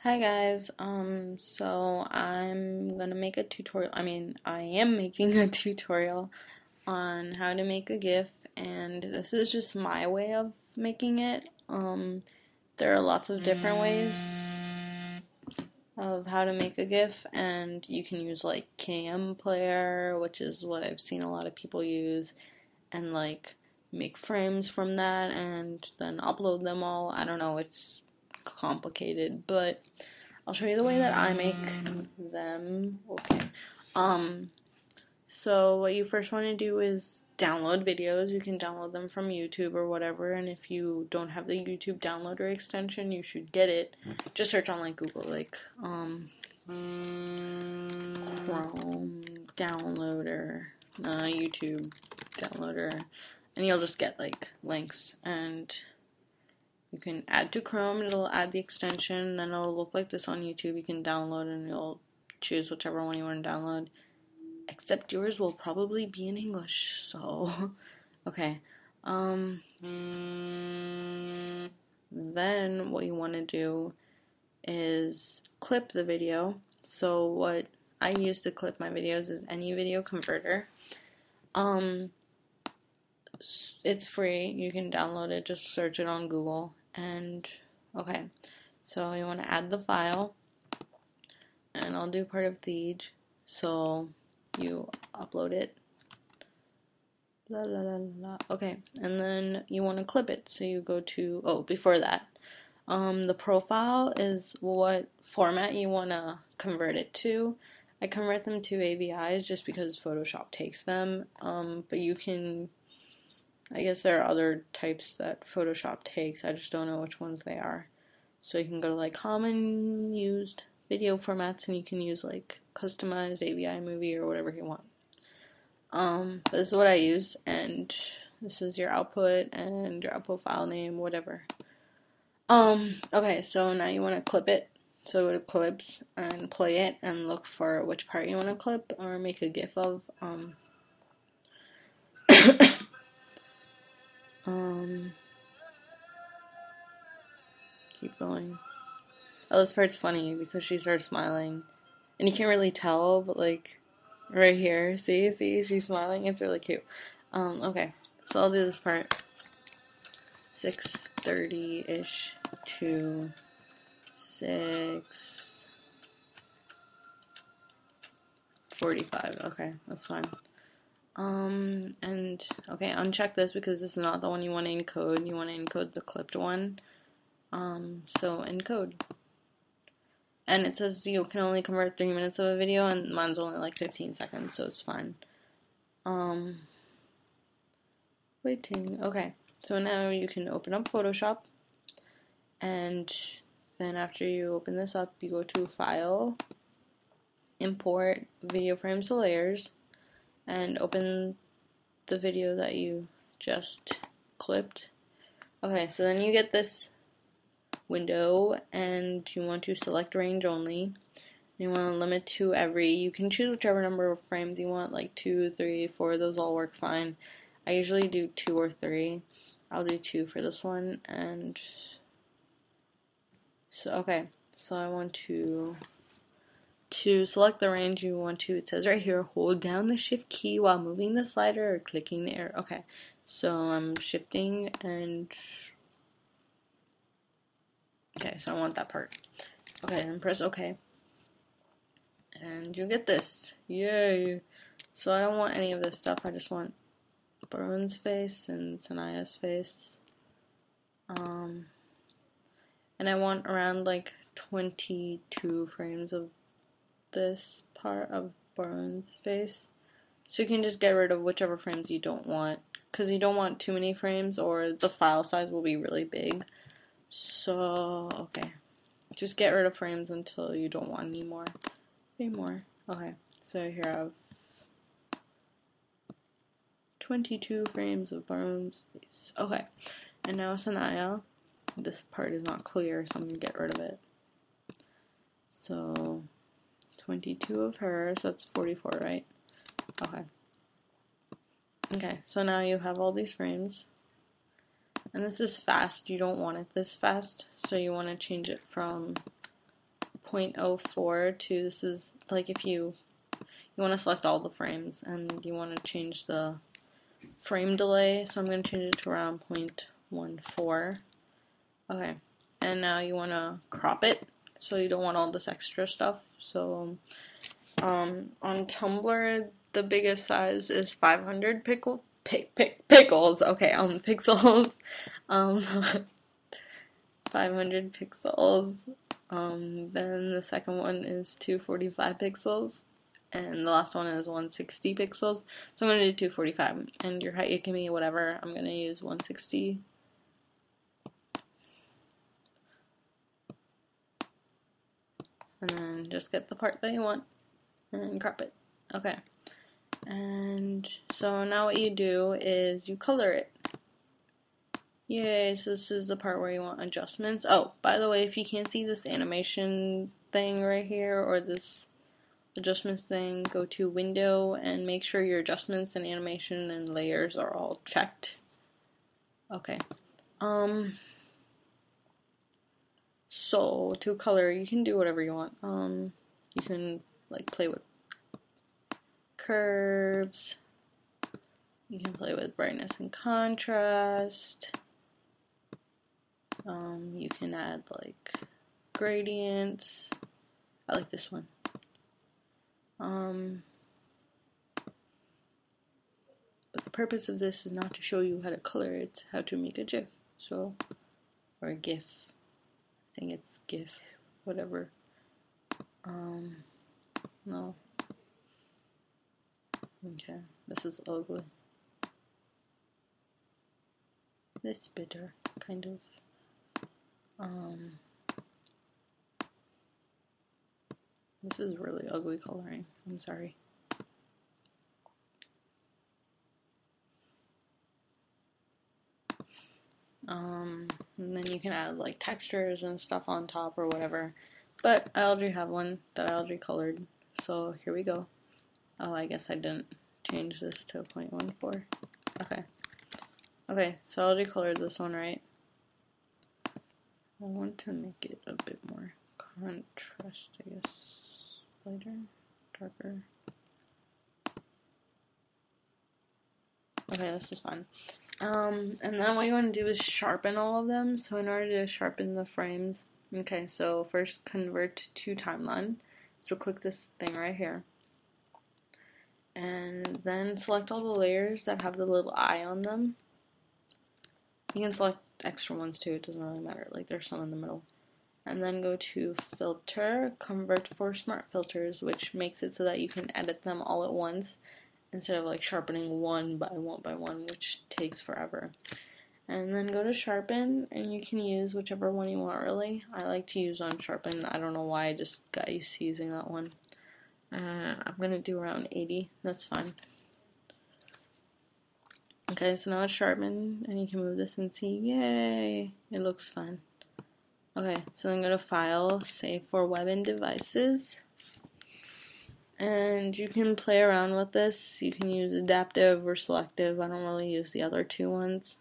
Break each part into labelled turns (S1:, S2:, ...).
S1: Hi guys, so I'm gonna make a tutorial, I am making a tutorial on how to make a GIF, and this is just my way of making it. There are lots of different ways of how to make a GIF, and you can use like Cam Player, which is what I've seen a lot of people use, and like make frames from that and then upload them all. I don't know, it's complicated, but I'll show you the way that I make them. Okay. Um, so what you first want to do is download videos. You can download them from YouTube or whatever, and if you don't have the YouTube downloader extension, you should get it. Just search on like Google, like Chrome downloader, YouTube downloader, and you'll just get like links, and you can add to Chrome, it'll add the extension, then it'll look like this on YouTube. You can download and you'll choose whichever one you want to download. Except yours will probably be in English, so okay. Then what you want to do is clip the video. So what I use to clip my videos is any video converter. It's free. You can download it, just search it on Google. And okay, so you want to add the file, and I'll do part of the so you upload it. La, la, la, la. Okay, and then you want to clip it, so you go to, before that, the profile is what format you want to convert it to. I convert them to AVIs just because Photoshop takes them, but you can, I guess there are other types that Photoshop takes, I just don't know which ones they are. So you can go to like common used video formats, and you can use like customized AVI movie or whatever you want. This is what I use, and this is your output and your output file name, whatever. Okay, so now you want to clip it. So go to clips and play it and look for which part you want to clip or make a GIF of. Keep going. Oh, this part's funny because she starts smiling. And you can't really tell, but like, right here, see, she's smiling, it's really cute. Okay, so I'll do this part. 6:30-ish to 6:45, okay, that's fine. And, okay, uncheck this because this is not the one you want to encode, you want to encode the clipped one. So encode. And it says you can only convert 3 minutes of a video, and mine's only like 15 seconds, so it's fine. Waiting. Okay, so now you can open up Photoshop, and then after you open this up, you go to File, Import Video Frames to Layers, and open the video that you just clipped. Okay, so then you get this window, and you want to select range only. You want to limit to every, you can choose whichever number of frames you want, like 2, 3, 4, those all work fine. I usually do 2 or 3. I'll do 2 for this one, and so, okay, so I want to select the range you want to, it says right here, hold down the shift key while moving the slider or clicking the arrow. Okay, so I'm shifting, and okay, so I want that part. Okay, and press OK. And you get this. Yay! So I don't want any of this stuff, I just want Baron's face and Sanaya's face. And I want around like 22 frames of this part of Baron's face. So you can just get rid of whichever frames you don't want, because you don't want too many frames or the file size will be really big. So, okay. Just get rid of frames until you don't want any more. Okay, so here I have 22 frames of Baron's face. Okay, and now Sanaya. This part is not clear, so I'm going to get rid of it. So, 22 of her, so that's 44, right? Okay. Okay, so now you have all these frames. And this is fast. You don't want it this fast, so you want to change it from 0.04 to, this is like if you want to select all the frames and you want to change the frame delay, so I'm going to change it to around 0.14. Okay, and now you want to crop it, so you don't want all this extra stuff. So on Tumblr, the biggest size is 500 pickles. Okay, pixels. 500 pixels. Then the second one is 245 pixels. And the last one is 160 pixels. So I'm going to do 245. And your height, it can be whatever. I'm going to use 160. And then just get the part that you want and crop it. Okay. And so now what you do is you color it. Yay, so this is the part where you want adjustments. Oh, by the way, if you can't see this animation thing right here, or this adjustments thing, go to Window and make sure your adjustments and animation and layers are all checked. Okay. So to color, you can do whatever you want. You can like play with curves. You can play with brightness and contrast. You can add like gradients. I like this one. But the purpose of this is not to show you how to color, it's how to make a GIF. So, or a GIF. I think it's GIF, whatever. No. Okay, this is ugly. It's bitter, kind of. This is really ugly coloring. I'm sorry. And then you can add like textures and stuff on top or whatever. But I already have one that I already colored. So here we go. Oh, I guess I didn't change this to 0.14. Okay. Okay, so I already colored this one, right? I want to make it a bit more contrast, I guess. Lighter, darker. Okay, this is fun. And then what you want to do is sharpen all of them. So in order to sharpen the frames, okay, so first convert to timeline. So click this thing right here. And then select all the layers that have the little eye on them. You can select extra ones too, it doesn't really matter. Like there's some in the middle. And then go to filter, convert for smart filters, which makes it so that you can edit them all at once instead of like sharpening one by one, which takes forever. And then go to sharpen, and you can use whichever one you want really. I like to use on sharpen. I don't know why, I just got used to using that one. I'm gonna do around 80, that's fine. Okay, so now it's sharpened, and you can move this and see, yay, it looks fine. Okay, so then go to File, Save for Web and Devices. And you can play around with this. You can use adaptive or selective. I don't really use the other two ones.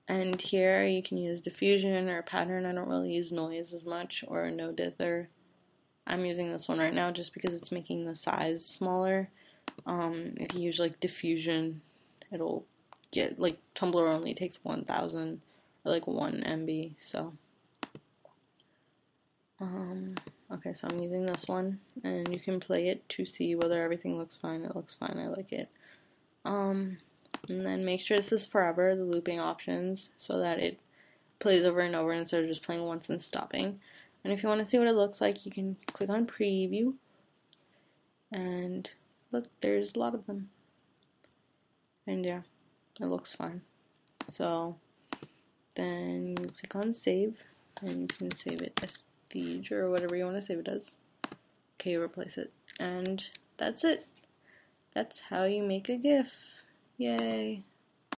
S1: And here you can use diffusion or pattern. I don't really use noise as much, or no dither. I'm using this one right now just because it's making the size smaller. If you use like diffusion, it'll get like Tumblr only takes 1000 or like 1 MB, so okay, so I'm using this one, and you can play it to see whether everything looks fine. It looks fine, I like it. And then make sure this is forever, the looping options, so that it plays over and over instead of just playing once and stopping. And if you want to see what it looks like, you can click on preview, and look, there's a lot of them. And yeah, it looks fine. So then you click on save, and you can save it as Siege or whatever you want to save it as. Okay, replace it. And that's it. That's how you make a GIF. Yay.